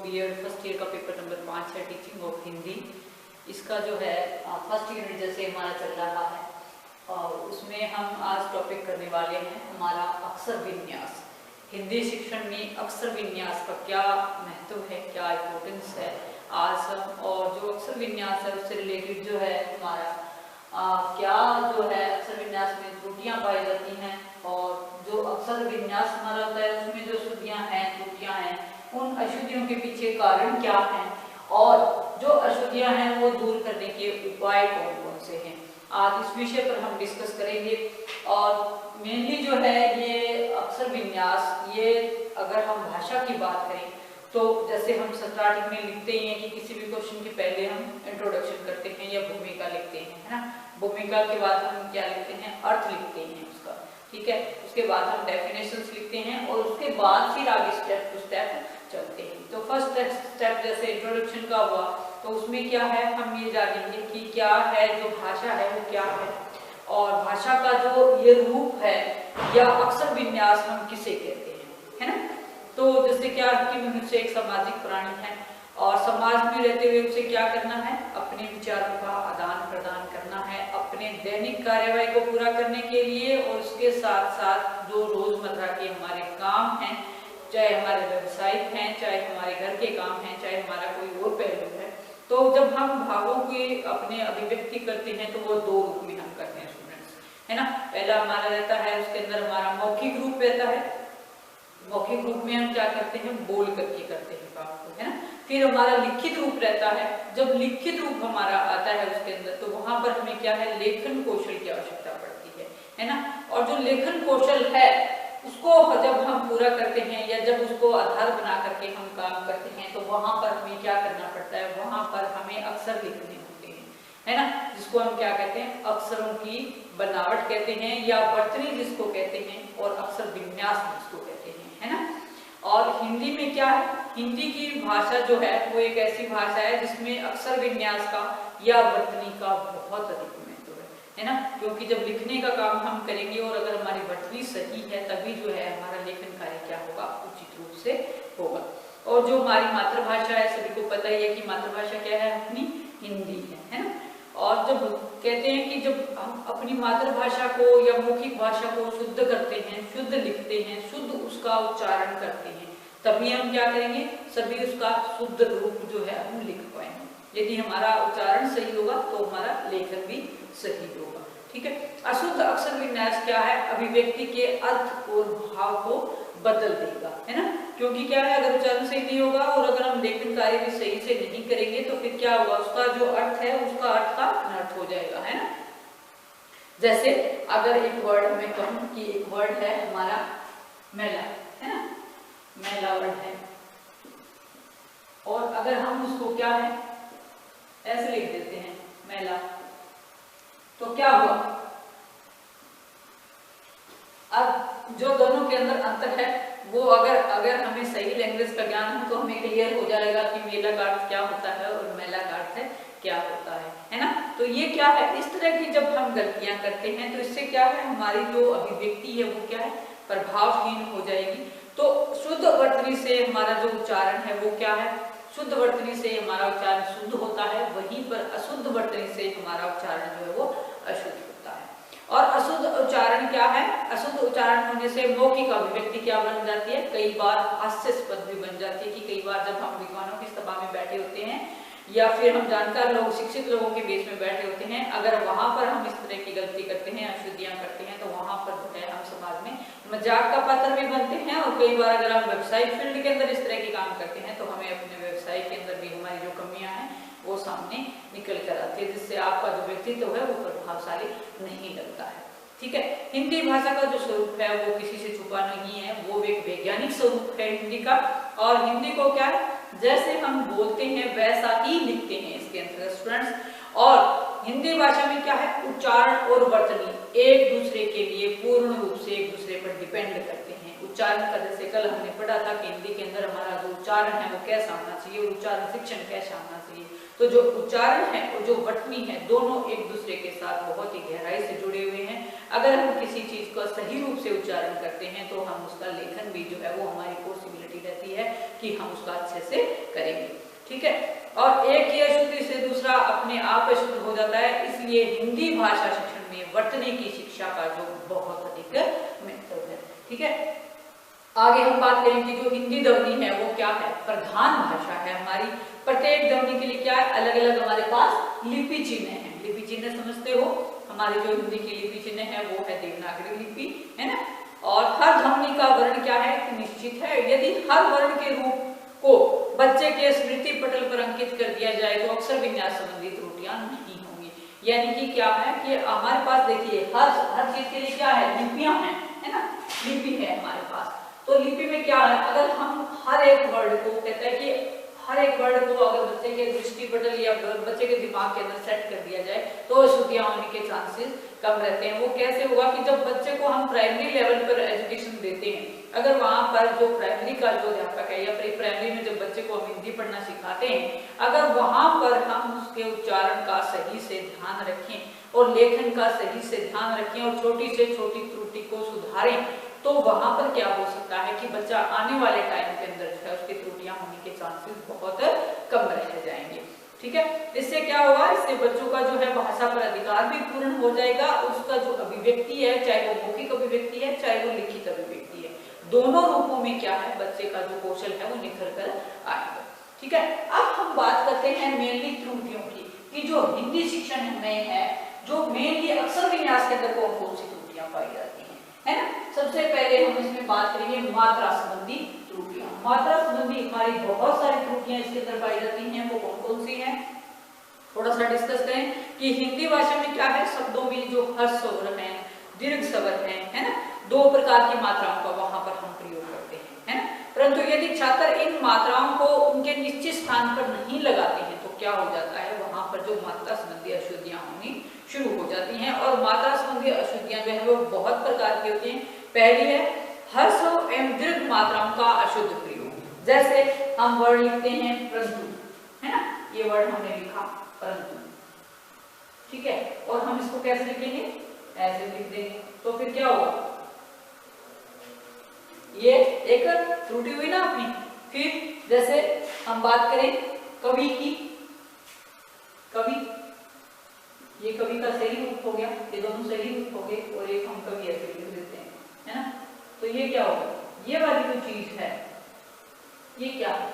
BEd first year का paper number 5 है, teaching of Hindi. इसका जो है फर्स्ट यूनिट जैसे हमारा चल रहा है और उसमें हम आज टॉपिक करने वाले हैं हमारा अक्षर विन्यास। हिंदी शिक्षण में अक्षर विन्यास का क्या महत्व है, क्या इम्पोर्टेंस है आज हम, और जो अक्षर विन्यास है उससे रिलेटेड जो है हमारा क्या जो है अक्षर विन्यास में त्रुटियां पाई जाती हैं, और जो अक्षर विन्यास हमारा होता है उसमें जो अशुद्धियां हैं, त्रुटियां हैं, उन अशुद्धियों के पीछे कारण क्या हैं, और जो अशुद्धियां हैं वो दूर करने के उपाय कौन कौन से हैं। आज इस विषय पर हम डिस्कस करेंगे। और मेनली जो है ये अक्षर विन्यास, ये अगर हम भाषा की बात करें तो जैसे हम स्टार्टिंग में लिखते ही हैं कि किसी भी क्वेश्चन के पहले हम इंट्रोडक्शन करते हैं या भूमिका लिखते हैं, है ना। भूमिका के बाद हम क्या लिखते हैं, अर्थ लिखते हैं उसका, ठीक है। उसके बाद हम डेफिनेशंस लिखते हैं और उसके बाद फिर आगे स्टेप टू स्टेप चलते हैं। तो फर्स्ट स्टेप जैसे इंट्रोडक्शन का हुआ तो उसमें क्या है, हम ये जानेंगे कि क्या है जो भाषा है वो क्या है, और भाषा का जो ये रूप है या अक्षर विन्यास हम किसे कहते हैं, है ना। तो जैसे क्या कि मनुष्य एक सामाजिक प्राणी है और समाज में रहते हुए उसे क्या करना है, अपने विचारों का आदान प्रदान करना है अपने दैनिक कार्यवाही को पूरा करने के लिए, और उसके साथ साथ जो रोजमर्रा के हमारे काम हैं, चाहे हमारे व्यवसायिक हैं, चाहे हमारे घर के काम हैं, चाहे हमारा कोई और पहलू है, तो जब हम भावों के अपने अभिव्यक्ति करते हैं तो वो दो रूप में हम करते हैं स्टूडेंट्स, है ना। पहला हमारा रहता है, उसके अंदर हमारा मौखिक रूप रहता है। मौखिक रूप में हम क्या करते हैं, बोल करके करते हैं काम को, है ना। फिर हमारा लिखित रूप रहता है। जब लिखित रूप हमारा आता है उसके अंदर तो वहां पर हमें क्या है, लेखन कौशल की आवश्यकता पड़ती है ना। और जो लेखन कौशल है उसको जब हम पूरा करते हैं या जब उसको आधार बना करके हम काम करते हैं तो वहां पर हमें क्या करना पड़ता है, वहां पर हमें अक्षर लिखने होते हैं, है ना, जिसको हम क्या कहते हैं, अक्षरों की बनावट कहते हैं या वर्तनी जिसको कहते हैं, और अक्षर विन्यास जिसको कहते हैं, है ना। और हिंदी में क्या है, हिंदी की भाषा जो है वो एक ऐसी भाषा है जिसमें अक्षर विन्यास का या वर्तनी का बहुत अधिक है ना, क्योंकि जब लिखने का काम हम करेंगे और अगर हमारी वर्तनी सही है तभी जो है हमारा लेखन कार्य क्या होगा, उचित रूप से होगा। और जो हमारी मातृभाषा है, सभी को पता ही है कि मातृभाषा क्या है, अपनी हिंदी है ना। और जब कहते हैं कि जब हम अपनी मातृभाषा को या मौखिक भाषा को शुद्ध करते हैं, शुद्ध लिखते हैं, शुद्ध उसका उच्चारण करते हैं, तभी हम क्या करेंगे, सभी उसका शुद्ध रूप जो है हम लिख पाएंगे। यदि हमारा उच्चारण सही होगा तो हमारा लेखन भी सही होगा, ठीक है। अशुद्ध अक्षर विन्यास क्या है, अभिव्यक्ति के अर्थ और भाव को बदल देगा, है ना। क्योंकि क्या है, अगर उच्चारण सही नहीं होगा और अगर हम लेखन कार्य भी सही से नहीं करेंगे तो फिर क्या होगा, उसका जो अर्थ है उसका अर्थ का अनर्थ हो जाएगा, है ना। जैसे अगर एक वर्ड में कहूं कि एक वर्ड है हमारा मेला, है ना, मेला वर्ड है, और अगर हम उसको क्या है ऐसे लिख देते हैं मेला, तो क्या हुआ, अब जो दोनों के अंदर अंतर है वो अगर हमें सही लैंग्वेज का ज्ञान हो तो हमें क्लियर हो जाएगा कि मेला का अर्थ क्या होता है और मेला का अर्थ क्या होता है ना। तो ये क्या है, इस तरह की जब हम गलतियां करते हैं तो इससे क्या है, हमारी जो अभिव्यक्ति है वो क्या है, प्रभावहीन हो जाएगी। तो शुद्ध वर्तनी से हमारा जो उच्चारण है वो क्या है, शुद्ध वर्तनी से हमारा उच्चारण शुद्ध होता है, वहीं पर अशुद्ध वर्तनी से हमारा उच्चारण जो है वो अशुद्ध होता है। और अशुद्ध उच्चारण क्या है, अशुद्ध उच्चारण होने से मौखिक अभिव्यक्ति क्या बन जाती है, कई बार हास्यास्पद भी बन जाती है। कि कई बार जब हम विद्वानों की सभा में बैठे होते हैं या फिर हम जानकार लोग, शिक्षित लोगों के बीच में बैठे होते हैं, अगर वहां पर हम इस तरह की गलती करते हैं, अशुद्धियां करते हैं, तो वहां पर जो है हम समाज में मजाक का पात्र भी बनते हैं। और कई बार अगर हम व्यवसायिक फील्ड के अंदर इस तरह के काम करते हैं तो हमें अपने व्यवसाय के अंदर भी हमारी जो कमियां हैं वो सामने निकल कर आती है, जिससे आपका जो व्यक्तित्व है वो प्रभावशाली नहीं लगता है, ठीक है। हिंदी भाषा का जो स्वरूप है वो किसी से छुपा नहीं है, वो एक वैज्ञानिक स्वरूप है हिंदी का। और हिंदी को क्या है, जैसे हम बोलते हैं वैसा ही लिखते हैं इसके अंदर स्टूडेंट्स। और हिंदी भाषा में क्या है, उच्चारण और वर्तनी एक दूसरे के लिए पूर्ण रूप से एक दूसरे पर डिपेंड करते हैं। उच्चारण का, जैसे कल हमने पढ़ा था कि हिंदी के अंदर हमारा जो उच्चारण है वो कैसा होना चाहिए और उच्चारण शिक्षण कैसा होना चाहिए। तो जो उच्चारण है और जो वटनी है दोनों एक दूसरे के साथ बहुत ही गहराई से जुड़े हुए हैं। अगर हम किसी चीज को सही रूप से उच्चारण करते हैं तो हम उसका लेखन भी जो है वो हमारी पॉसिबिलिटी रहती है कि हम उसका अच्छे से करेंगे। ठीक है, और एक ही अशुद्धि से दूसरा अपने आप अशुद्ध हो जाता है, इसलिए हिंदी भाषा शिक्षण में वटने की शिक्षा का जो बहुत अधिक महत्व है। ठीक है, आगे हम बात करेंगे जो हिंदी ध्वनि है वो क्या है, प्रधान भाषा है हमारी। प्रत्येक ध्वनि के लिए क्या है, अलग अलग हमारे पास लिपि चिन्ह है। लिपि चिन्ह समझते हो, हमारी जो हिंदी की लिपि चिन्ह है वो है देवनागरी लिपि, है ना। और हर ध्वनि का वर्ण क्या है, निश्चित है। यदि हर वर्ण के रूप को बच्चे के स्मृति पटल पर अंकित कर दिया जाए तो अक्षर विन्यास संबंधी त्रुटियां नहीं होंगी। यानी कि क्या है कि हमारे पास देखिए हर चीज के लिए क्या है, लिपियां हैं, है ना, लिपि है हमारे पास। तो लिपि में क्या है, अगर हम हर एक वर्ड को, कहते हैं कि हर एक वर्ड को अगर बच्चे के दृष्टि पटल या बच्चे के दिमाग के अंदर सेट कर दिया जाए तो अशुद्धियां होने के चांसेस कम रहते हैं। वो कैसे होगा कि जब बच्चे को हम प्राइमरी लेवल पर एजुकेशन देते हैं, अगर वहां पर जो प्राइमरी का जो अध्यापक है या प्री प्राइमरी में जब बच्चे को हम हिंदी पढ़ना सिखाते हैं, अगर वहां पर हम उसके उच्चारण का सही से ध्यान रखें और लेखन का सही से ध्यान रखें और छोटी से छोटी त्रुटि को सुधारें, तो वहां पर क्या हो सकता है कि बच्चा आने वाले टाइम के अंदर जो है उसकी त्रुटियां होने के चांसेस बहुत कम रह जाएंगे। ठीक है, इससे क्या होगा, इससे बच्चों का जो है भाषा पर अधिकार भी पूर्ण हो जाएगा। उसका जो अभिव्यक्ति है, चाहे वो मौखिक अभिव्यक्ति है चाहे वो लिखित अभिव्यक्ति है, दोनों रूपों में क्या है, बच्चे का जो कौशल है वो निखर कर आएगा। ठीक है, अब हम बात करते हैं मेनली त्रुटियों की, कि जो हिंदी शिक्षण में है, जो मेनली अक्षर विन्यास के अंदर कौन कौन सी त्रुटियां पाई जाती है ना। सबसे पहले हम इसमें बात करेंगे मात्रा संबंधी त्रुटियां। मात्रा संबंधी हमारी बहुत सारी त्रुटियां इसके अंदर पाई जाती हैं, वो कौन कौन सी हैं, थोड़ा सा डिस्कस करें कि हिंदी भाषा में क्या है, शब्दों में जो हर्ष स्वर है, दीर्घ स्वर है ना, दो प्रकार की मात्राओं का वहां पर हम प्रयोग करते हैं, है ना। परंतु यदि छात्र इन मात्राओं को उनके निश्चित स्थान पर नहीं लगाते हैं तो क्या हो जाता है, वहां पर जो मात्रा संबंधी अशुद्धियां होनी शुरू हो जाती हैं। और मात्रा संबंधी अशुद्धियां जो है वो बहुत प्रकार की होती हैं। पहली है हर्ष एवं दीर्घ मात्राओं का अशुद्ध प्रयोग। जैसे हम वर्ड लिखते हैं परंतु, है ना, ये वर्ड हमने लिखा परंतु, ठीक है, और हम इसको कैसे लिखेंगे, ऐसे लिख देंगे, तो फिर क्या होगा, ये एक त्रुटि हुई ना अपनी। फिर जैसे हम बात करें कवि की, कवि, ये कवि का सही रूप हो गया, ये दोनों सही रूप हो गए, और एक हम कवि ऐसे लिख देते हैं, है ना। तो ये क्या होगा, ये वाली जो चीज है ये क्या है,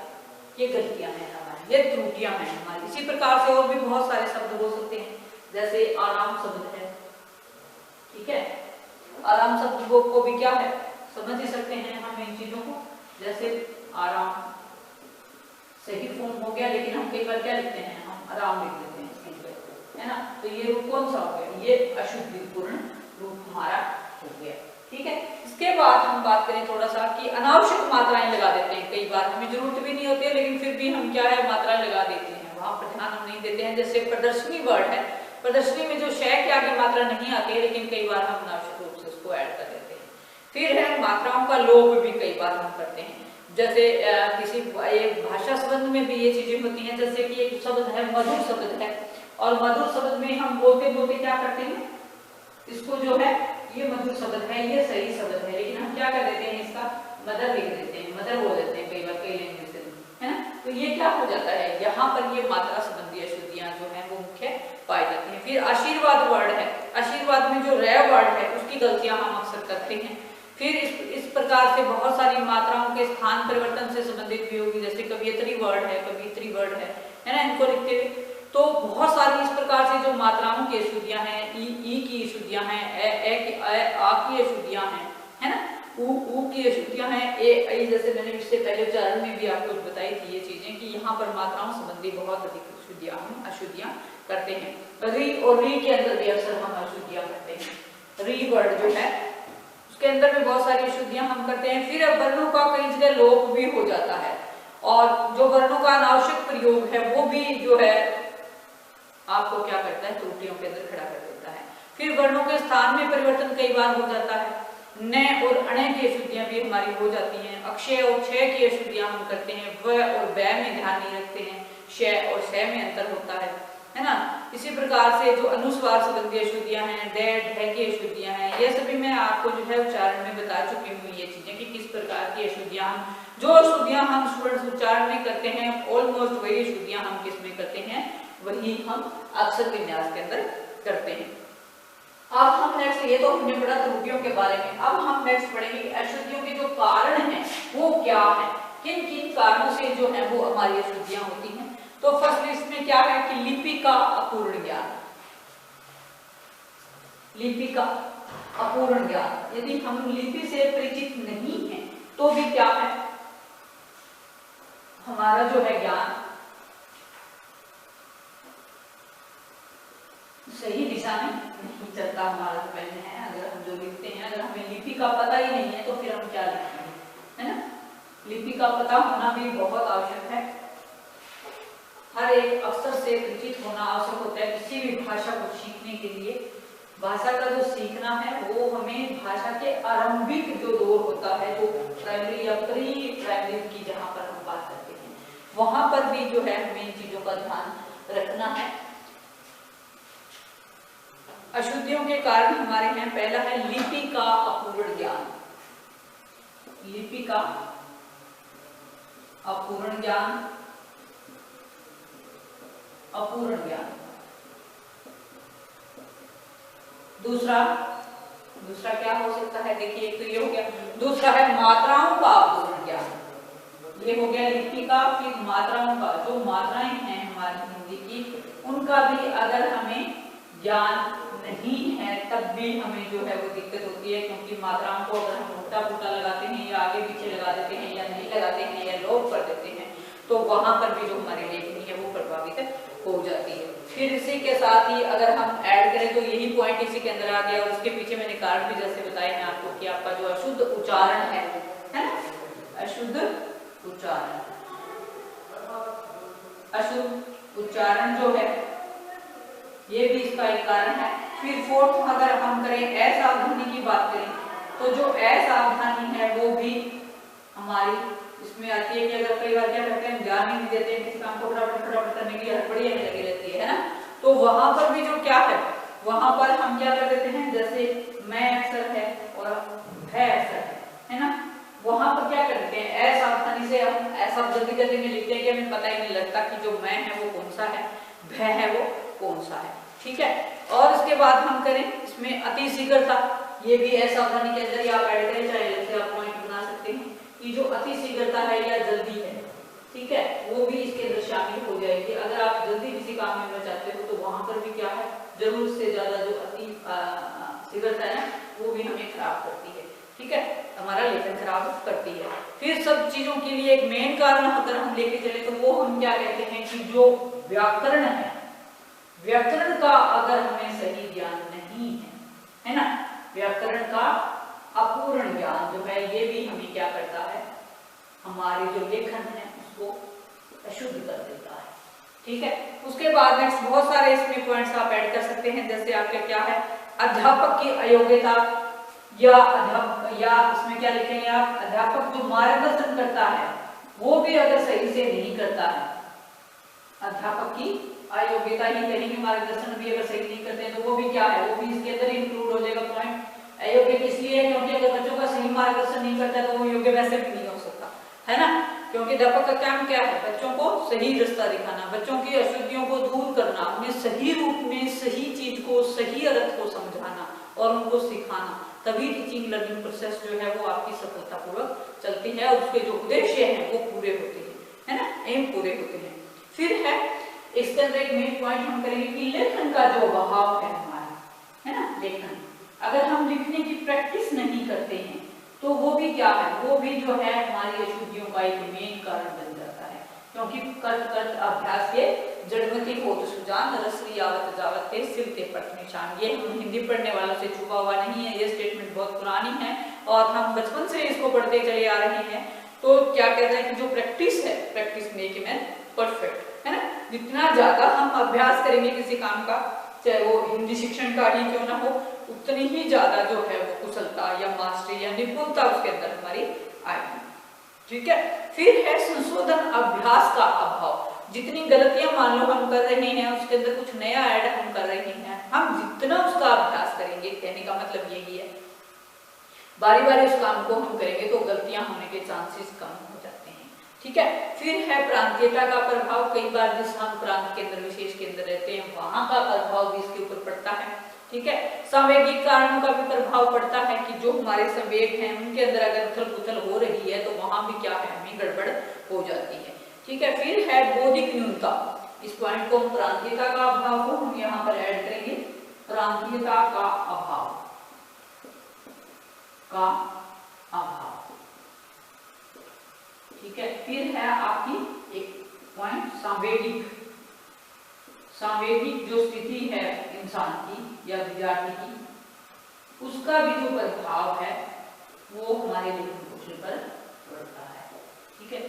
ये गलतियां हैं हमारी, ये त्रुटियां हैं हमारी। इसी प्रकार से और भी बहुत सारे शब्द हो सकते हैं, जैसे आराम शब्द है, ठीक है, आराम शब्द को भी क्या है, समझ ही सकते हैं हम इन चीजों को। जैसे आराम सही फॉर्म हो गया, लेकिन हम कई बार क्या लिखते हैं, हम आराम लिख देते हैं इसकी जगह, है ना। तो ये रूप कौन सा हो गया, ये अशुद्धिपूर्ण रूप हमारा हो गया। ठीक है, इसके बाद हम बात करें थोड़ा सा कि अनावश्यक मात्राएं लगा देते हैं। कई बार हमें जरूरत भी नहीं होती है, लेकिन फिर भी हम क्या है, मात्राएं लगा देते हैं, वहां पर ध्यान हम नहीं देते हैं। जैसे प्रदर्शनी वर्ड है, प्रदर्शनी में जो शय के आगे मात्रा नहीं आती है, लेकिन कई बार हम अनावश्यक रूप से उसको ऐड कर देते हैं। फिर है मात्राओं का लोप भी कई बार हम करते हैं। जैसे किसी भाषा संबंध में भी ये चीजें होती हैं, जैसे कि एक शब्द है मधुर शब्द है, और मधुर शब्द में हम बोलते बोलते क्या करते हैं, इसको जो है ये मधुर शब्द है, ये सही शब्द है, लेकिन हम क्या कर देते हैं, इसका मदर लिख देते हैं, मदर बोल देते हैं कई बार, कई लैंग्वेज से, है ना। तो ये क्या हो जाता है, यहाँ पर ये मात्रा संबंधी अशुद्धियां जो है वो मुख्य पाई जाती हैं। फिर आशीर्वाद वर्ड है, आशीर्वाद में जो रे वर्ड है उसकी गलतियां हम अक्सर करते हैं। फिर इस प्रकार से बहुत सारी मात्राओं के स्थान परिवर्तन से संबंधित भी होगी, जैसे कवियत्री वर्ड है, कवियत्री वर्ड है ना, इनको लिखते हुए तो बहुत सारी इस प्रकार से जो मात्राओं की अशुद्धियां हैं, ई की अशुद्धियां हैं, आ की अशुद्धियां हैं, है ना, ऊ की अशुद्धियां हैं, ए जैसे मैंने इससे पहले उच्चारण में भी आपको बताई थी ये चीजें कि यहाँ पर मात्राओं संबंधी बहुत अधिक अशुद्धियां करते हैं। री और री के अंदर भी अक्सर हम अशुद्धियां करते हैं। री वर्ड जो है उसके अंदर भी बहुत सारी अशुद्धियां हम करते हैं। फिर वर्णों का कई जगह लोप भी हो जाता है, और जो वर्णों का अनावश्यक प्रयोग है वो भी जो है आपको क्या करता है, त्रुटियों के अंदर खड़ा कर देता है। फिर वर्णों के स्थान में परिवर्तन कई बार हो जाता है, न और अण की अशुद्धियां भी हमारी हो जाती हैं। अक्षय और क्षय की अशुद्धियां हम करते हैं, व और बै में ध्यान नहीं रखते हैं, श और श में अंतर होता है ना। इसी प्रकार से जो अनुस्वार संबंधी अशुद्धियां हैं, ड ढ की अशुद्धियां हैं, ये सभी मैं आपको जो है उच्चारण में बता चुकी हूँ ये चीजें कि किस प्रकार की अशुद्धियां हम, जो अशुद्धियां हम स्टूडेंट्स उच्चारण में करते हैं ऑलमोस्ट वही अशुद्धियां हम किस में करते हैं, वही हम अक्षर विन्यास के अंदर करते हैं। अब हम नेक्स्ट, ये तो हमने पढ़ा त्रुटियों के बारे में, अब हम नेक्स्ट पढ़ेंगे कि अशुद्धियों के जो कारण हैं वो क्या है, किन किन कारणों से जो है वो हमारी अशुद्धियां होती हैं। तो फर्स्ट इसमें क्या है कि लिपि का अपूर्ण ज्ञान, लिपि का अपूर्ण ज्ञान। यदि हम लिपि से परिचित नहीं हैं तो भी क्या है, हमारा जो है ज्ञान सही दिशा में नहीं चलता, हमारा जो पेन है, अगर हम जो लिखते हैं, अगर हमें लिपि का पता ही नहीं है तो फिर हम क्या लिखेंगे, है ना। लिपि का पता होना भी बहुत आवश्यक है, हर एक अक्षर से परिचित होना आवश्यक होता है किसी भी भाषा को सीखने के लिए। भाषा का जो सीखना है वो हमें भाषा के आरंभिक जो दौर होता है, जो प्राइमरी या प्री प्राइमरी की जहाँ पर हम बात करते हैं, वहां पर भी जो है हमें इन चीजों का ध्यान रखना है। अशुद्धियों के कारण हमारे हैं, पहला है लिपि का अपूर्ण ज्ञान, लिपि का अपूर्ण ज्ञान, अपूर्ण ज्ञान। दूसरा क्या हो सकता है, देखिए एक तो ये हो गया, दूसरा है मात्राओं का अपूर्ण ज्ञान, ये हो गया लिपि का। फिर मात्राओं का, जो मात्राएं हैं हमारी हिंदी की, उनका भी अगर हमें ज्ञान नहीं है तब भी हमें जो है वो दिक्कत होती है, क्योंकि मात्राओं को अगर हम उल्टा पुल्टा लगाते हैं या आगे पीछे लगा देते हैं या नहीं लगाते हैं या लोप कर देते हैं तो वहां पर भी जो हमारी लेखनी है वो प्रभावित हो जाती है। फिर इसी के साथ ही अगर हम ऐड करें तो यही पॉइंट इसी के अंदर आ गया, और उसके पीछे मैंने कारण भी जैसे बताए हैं आपको कि आपका जो अशुद्ध उच्चारण है ना, अशुद्ध उच्चारण, अशुद्ध उच्चारण जो है ये भी इसका एक कारण है। फिर फोर्थ अगर हम करें असावधानी की बात करें तो जो असावधानी है वो भी हमारी इसमें आती है कि अगर कई बार क्या करते हैं, ध्यान ही नहीं देते हैं, किसी काम को फटाफट करने के लिए हड़बड़ी में लगी रहती है ना, तो वहां पर भी जो क्या है, वहां पर हम क्या कर देते हैं, जैसे मैं अक्षर है और है अक्षर है ना, वहां पर क्या करते हैं, असावधानी से हम ऐसा जल्दी जल्दी में लिखते हैं कि हमें पता ही नहीं लगता कि जो मैं है वो कौन सा है, भय है वो कौन सा है, ठीक है। और इसके बाद हम करें इसमें अति शीघ्रता, ये भी असावधानी के अंदर आप ऐड करें, चाहे जैसे आप पॉइंट बना सकते हैं कि जो अति शीघ्रता है या जल्दी है, ठीक है, वो भी इसके अंदर शामिल हो जाएगी। अगर आप जल्दी किसी काम में चाहते हो तो वहां पर भी क्या है, जरूरत से ज्यादा जो अति शीघ्रता है ना वो भी हमें खराब करती है, ठीक है, हमारा लेखन खराब करती है। फिर सब चीजों के लिए एक मेन कारण अगर हम लेके चले तो वो हम क्या कहते हैं कि जो व्याकरण है, व्याकरण का अगर हमें सही ज्ञान नहीं है ना, व्याकरण का अपूर्ण ज्ञान जो है ये भी हमें क्या करता है, हमारे जो लेखन है उसको अशुद्ध कर देता है, ठीक है। उसके बाद नेक्स्ट बहुत सारे इसमें पॉइंट्स आप ऐड कर सकते हैं, जैसे आपके क्या है, अध्यापक की अयोग्यता, या इसमें क्या लिखेंगे आप, अध्यापक जो मार्गदर्शन करता है वो भी अगर सही से नहीं करता है, अध्यापक की अयोग्यता ही कहेंगे, मार्गदर्शन भी अगर सही नहीं करते हैं तो वो भी क्या है, वो भी इसके अंदर इंक्लूड हो जाएगा पॉइंट। अयोग्य इसलिए क्योंकि अगर बच्चों का सही मार्गदर्शन नहीं करता है तो वो योग्य वैसे भी नहीं हो सकता, है ना, क्योंकि अध्यापक का काम क्या है, बच्चों को सही रास्ता दिखाना, बच्चों की अशुद्धियों को दूर करना, उन्हें सही रूप में सही चीज को, सही अर्थ को समझाना और उनको सिखाना, तभी टीचिंग लर्निंग प्रोसेस जो है वो आपकी सफलतापूर्वक चलती है और उसके जो उद्देश्य हैं वो पूरे होते हैं, है ना, एम पूरे होते हैं। फिर है इसके अंदर एक मेन पॉइंट हम करेंगे कि लेखन का जो बहाव है हमारा, है ना, लेखन, अगर हम लिखने की प्रैक्टिस नहीं करते हैं तो वो भी क्या है, वो भी जो है हमारी अशुद्धियों का एक मेन कारण बन जाता है, क्योंकि कर्त अभ्यास के जड़मती होत सुजान रसरी आवत जावत ते सिलते पट निशान, ये हम हिंदी पढ़ने वालों से छुपा हुआ नहीं है, ये स्टेटमेंट बहुत पुरानी है और हम बचपन से इसको पढ़ते चले आ रहे हैं। तो क्या कहते हैं कि जो प्रैक्टिस है, practice make a man perfect, है ना, जितना ज्यादा हम अभ्यास करेंगे किसी काम का चाहे वो हिंदी शिक्षण का ही क्यों ना हो, उतनी ही ज्यादा जो है वो कुशलता या मास्टरी या निपुणता उसके अंदर हमारी आएगी। ठीक है। फिर है संशोधन अभ्यास का अभाव। जितनी गलतियां मान लो हम कर रहे हैं, उसके अंदर कुछ नया ऐड हम कर रहे हैं, हम जितना उसका अभ्यास करेंगे, कहने का मतलब यही है, बारी बारी उस काम को हम करेंगे तो गलतियां होने के चांसेस कम हो जाते हैं। ठीक है। फिर है प्रांतीयता का प्रभाव। कई बार जिस हम प्रांत के अंदर, विशेष के अंदर रहते हैं, वहां का प्रभाव भी इसके ऊपर पड़ता है। ठीक है। सांवेगिक कारणों का भी प्रभाव पड़ता है कि जो हमारे संवेग हैं उनके अंदर अगर उथल पुथल हो रही है तो वहां भी क्या है, हमें गड़बड़ हो जाती है। ठीक है। फिर है बौद्धिक न्यूनता। इस पॉइंट को हम प्रांतीयता का अभाव को हम यहाँ पर ऐड करेंगे, प्रांतीयता का अभाव का अभाव। ठीक है। फिर है आपकी एक पॉइंट सांवेगिक। सांवेगिक जो स्थिति है इंसान की या विद्यार्थी की, उसका भी जो प्रभाव है वो हमारे लेखन कौशल पर पड़ता है। ठीक है।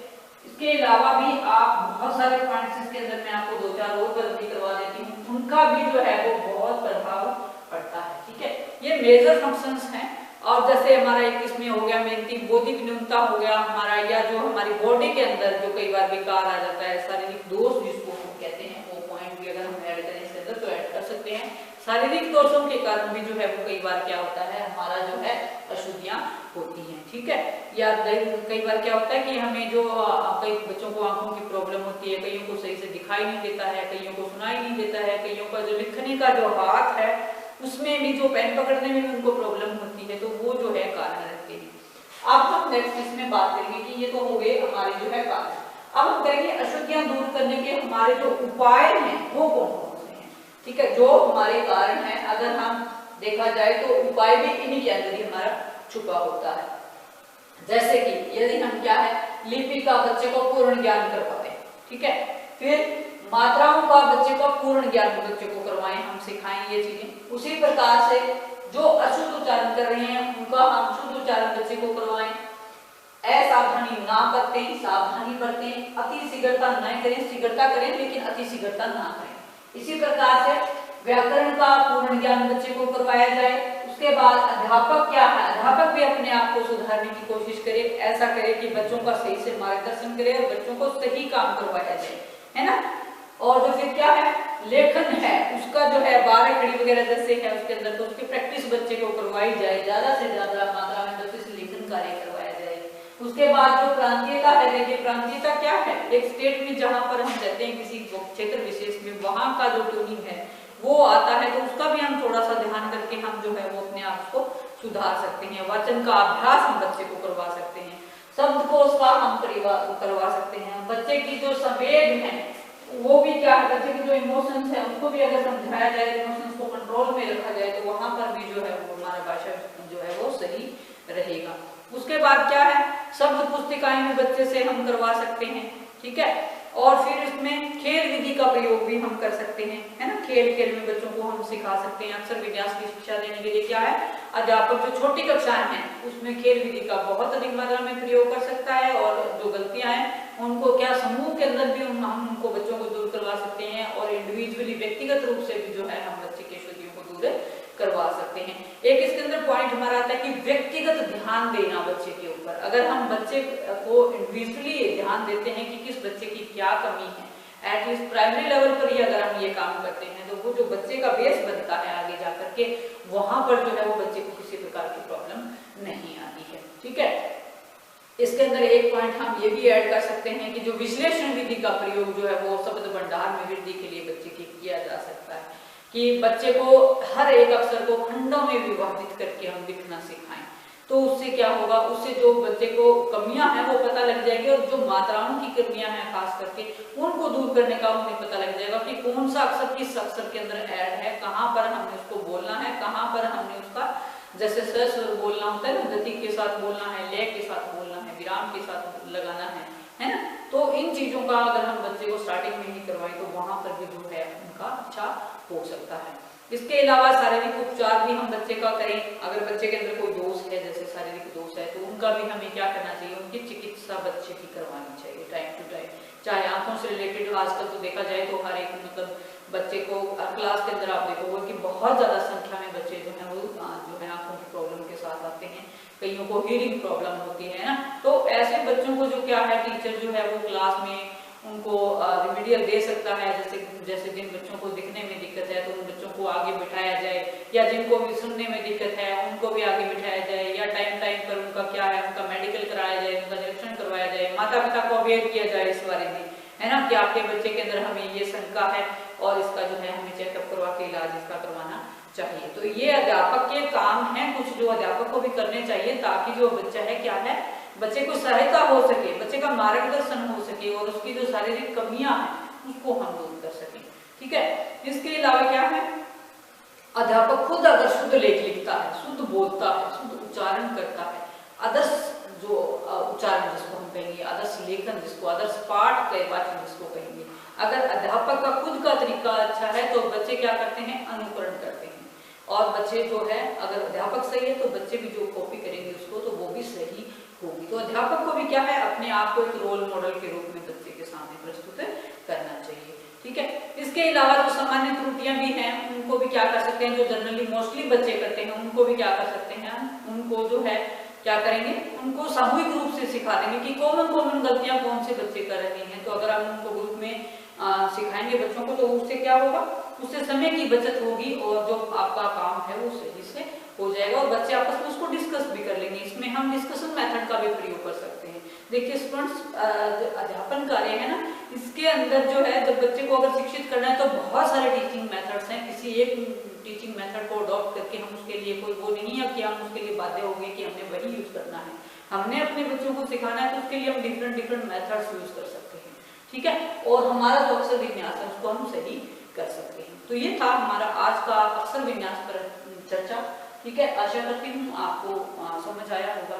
इसके अलावा भी आप बहुत सारे पॉइंट्स इसके अंदर, मैं आपको 2-4 और गलती करवा देती हूँ, उनका भी जो है वो बहुत प्रभाव पड़ता है। ठीक है। ये मेजर फंक्शंस हैं। और जैसे हमारा एक इसमें हो गया मेन थिंग, बौद्धिक न्यूनता हो गया हमारा, या जो हमारी बॉडी के अंदर जो कई बार विकार आ जाता है, शारीरिक दोष जिसको हम कहते हैं, वो पॉइंट भी अगर हम ऐड करें इसके अंदर तो ऐड कर सकते हैं। शारीरिक दोषों के कारण भी जो है वो कई बार क्या होता है, हमारा जो है अशुद्धियां होती हैं। ठीक है। या कई बार क्या होता है कि हमें जो कई बच्चों को आंखों की प्रॉब्लम होती है, कईयों को सही से दिखाई नहीं देता है, कईयों को सुनाई नहीं देता है, कईयों का जो लिखने का जो हाथ है उसमें भी, जो पेन पकड़ने में भी उनको प्रॉब्लम होती है, तो वो जो है कारण रहते हैं। अब हम नेक्स्ट इसमें बात करेंगे कि ये तो हो गए हमारे जो है कारण। अब हम करेंगे अशुद्धियां दूर करने के हमारे जो उपाय हैं वो कौन कौन से हैं। ठीक है। जो हमारे कारण है, अगर हम देखा जाए तो उपाय भी इन्हीं के अंदर ही हमारा छुपा होता है। जैसे कि यदि हम क्या है, लिपि का बच्चे को पूर्ण ज्ञान करवाएं। ठीक है। फिर मात्राओं का बच्चे को पूर्ण ज्ञान बच्चे को करवाएं, हम सिखाएं ये चीजें। उसी प्रकार से जो अशुद्ध उच्चारण कर रहे हैं उनका हम शुद्ध उच्चारण बच्चे को करवाएं। असावधानी ना बरतें, सावधानी बरतें, अति शीघ्रता न करें, शीघ्रता करें लेकिन अति शीघ्रता ना करें। इसी प्रकार से व्याकरण का पूर्ण ज्ञान बच्चे को करवाया जाए। उसके बाद अध्यापक क्या है, अध्यापक भी अपने आप को सुधारने की कोशिश करे, ऐसा करे कि बच्चों का सही से मार्गदर्शन करे और बच्चों को सही काम करवाया जाए, है ना। और जो फिर क्या है, लेखन है उसका जो है 12 खड़ी वगैरह जैसे है उसके अंदर, तो उसकी प्रैक्टिस बच्चे को करवाई जाए, ज्यादा से ज्यादा मात्रा में बच्चे से लेखन कार्य करवाया जाए। उसके बाद जो प्रांतीयता है, देखिए प्रांतीयता क्या है, एक स्टेट में जहां पर हम रहते हैं किसी क्षेत्र विशेष में, वहां का जो ट्यूनिंग है वो आता है, तो उसका भी हम थोड़ा सा ध्यान करके हम जो है वो अपने आप को सुधार सकते हैं। वचन का अभ्यास हम बच्चे को करवा सकते हैं, शब्दकोश का हम करवा सकते हैं। बच्चे की जो संवेग है वो भी क्या है, बच्चे के जो इमोशंस है उनको भी अगर समझाया जाए, इमोशंस को कंट्रोल में रखा जाए, तो वहां पर भी जो है वो हमारा भाषा जो है वो सही रहेगा। उसके बाद क्या है, शब्द पुस्तिकाएं भी बच्चे से हम करवा सकते हैं। ठीक है। और फिर इसमें खेल विधि का प्रयोग भी हम कर सकते हैं, है ना। खेल खेल में बच्चों को हम सिखा सकते हैं। अक्षर विन्यास की शिक्षा देने के लिए क्या है, अध्यापक जो छोटी कक्षाएं हैं उसमें खेल विधि का बहुत अधिक मात्रा में प्रयोग कर सकता है, और जो गलतियां हैं उनको क्या समूह के अंदर भी हम उनको बच्चों को दूर करवा सकते हैं, और इंडिविजुअली व्यक्तिगत रूप से भी जो है हम बच्चे की अशुद्धियों को दूर करवा सकते हैं। एक इसके अंदर पॉइंट हमारा आता है कि व्यक्तिगत ध्यान देना बच्चे के ऊपर। अगर हम बच्चे को इंडिविजुअली ध्यान देते हैं कि किस बच्चे की क्या कमी है, एटलीस्ट प्राइमरी लेवल पर ही अगर हम ये काम करते हैं, तो वो जो बच्चे का बेस बनता है आगे जाकर के, वहां पर जो है वो बच्चे को किसी प्रकार की प्रॉब्लम नहीं आती है। ठीक है। इसके अंदर एक पॉइंट हम ये भी ऐड कर सकते हैं कि जो विश्लेषण विधि का प्रयोग जो है वो शब्द भंडार में वृद्धि के लिए बच्चे की किया जा सकता है, कि बच्चे को हर एक अक्षर को खंडों में विभाजित करके हम लिखना सिखाएं। तो उससे क्या होगा, उससे जो बच्चे को कमियां हैं वो पता लग जाएगी, और जो मात्राओं की कमियां हैं खास करके उनको दूर करने का उन्हें पता लग जाएगा कि कौन सा अक्षर किस अक्षर के अंदर ऐड है, कहाँ पर हमने उसको बोलना है, कहाँ पर हमने उसका जैसे स्वर बोलना होता है ना, गति के साथ बोलना है, लय के साथ बोलना है, विराम के साथ लगाना है ना। तो इन चीजों का अगर हम बच्चे को स्टार्टिंग में ही करवाएं तो वहां पर भी जो है उनका अच्छा हो सकता है। इसके अलावा शारीरिक उपचार भी हम बच्चे का करें। अगर बच्चे के अंदर कोई दोष है, जैसे शारीरिक दोष है, तो उनका भी हमें क्या करना चाहिए, उनकी चिकित्सा बच्चे की करवानी चाहिए टाइम टू टाइम, चाहे आंखों से रिलेटेड आजकल तो देखा जाए तो हर एक मतलब बच्चे को क्लास के अंदर आप देखोगे कि बहुत ज्यादा संख्या में बच्चे जो है वो जो है आंखों की प्रॉब्लम के साथ आते हैं, कईयों को हियरिंग प्रॉब्लम होती है ना। तो ऐसे बच्चों को जो क्या है टीचर जो है वो क्लास में उनको रिमीडियल दे सकता है, जैसे जिन बच्चों को दिखने में दिक्कत है तो उन बच्चों को आगे बिठाया जाए, या जिनको भी सुनने में दिक्कत है उनको भी आगे बिठाया जाए, या टाइम टाइम पर उनका क्या है उनका मेडिकल कराया जाए, उनका निरीक्षण करवाया जाए, माता पिता को अवेयर किया जाए इस बारे में, है ना, कि आपके बच्चे के अंदर हमें ये शंका है और इसका जो है हमें चेकअप करवा के इलाज इसका करवाना चाहिए। तो ये अध्यापक के काम है कुछ जो अध्यापक को भी करने चाहिए, ताकि जो बच्चा है क्या है बच्चे को सहायता हो सके, बच्चे का मार्गदर्शन हो सके और उसकी जो शारीरिक कमियां हैं उसको हम दूर कर सकें। ठीक है, इसके अलावा क्या है, अध्यापक खुद अगर शुद्ध लेख लिखता है, शुद्ध बोलता है, शुद्ध उच्चारण करता है, आदर्श जो उच्चारण जिसको हम कहेंगे, आदर्श लेखन जिसको, आदर्श पाठ के वाचन जिसको कहेंगे, अगर अध्यापक का खुद का तरीका अच्छा है तो बच्चे क्या करते हैं, अनुकरण करते हैं। और बच्चे जो है अगर अध्यापक सही है तो बच्चे भी जो कॉपी करेंगे उसको तो वो भी सही होगी। तो अध्यापक को भी क्या है अपने आप को एक रोल मॉडल के रूप में बच्चे के सामने प्रस्तुत करना चाहिए। ठीक है, इसके अलावा जो सामान्य त्रुटियां भी हैं उनको भी क्या कर सकते हैं, जो जनरली मोस्टली बच्चे करते हैं उनको भी क्या कर सकते हैं, उनको जो है क्या करेंगे, उनको सामूहिक रूप से सिखा देंगे कि कॉमन कॉमन गलतियां कौन से बच्चे कर रहे हैं। तो अगर हम उनको ग्रुप में सिखाएंगे बच्चों को तो उससे क्या होगा, उससे समय की बचत होगी और जो आपका काम है वो सही से हो जाएगा और बच्चे आपस में उसको डिस्कस भी कर लेंगे। इसमें हम डिस्कशन मेथड का भी प्रयोग कर सकते हैं। देखिए स्टूडेंट्स, अध्यापन कार्य है ना, इसके अंदर जो है जब बच्चे को अगर शिक्षित करना है तो बहुत सारे टीचिंग मेथड्स हैं। किसी एक टीचिंग मेथड को अडॉप्ट करके हम उसके लिए कोई वो नहीं है कि हम उसके लिए बाध्य हो गए कि हमने वही यूज करना है। हमने अपने बच्चों को सिखाना है तो उसके लिए हम डिफरेंट मेथड्स यूज कर सकते हैं। ठीक है, और हमारा जो अक्षर विन्यास है उसको हम सही कर सकते हैं। तो ये था हमारा आज का अक्षर विन्यास पर चर्चा। ठीक है, आशा करती हूँ आपको समझ आया होगा।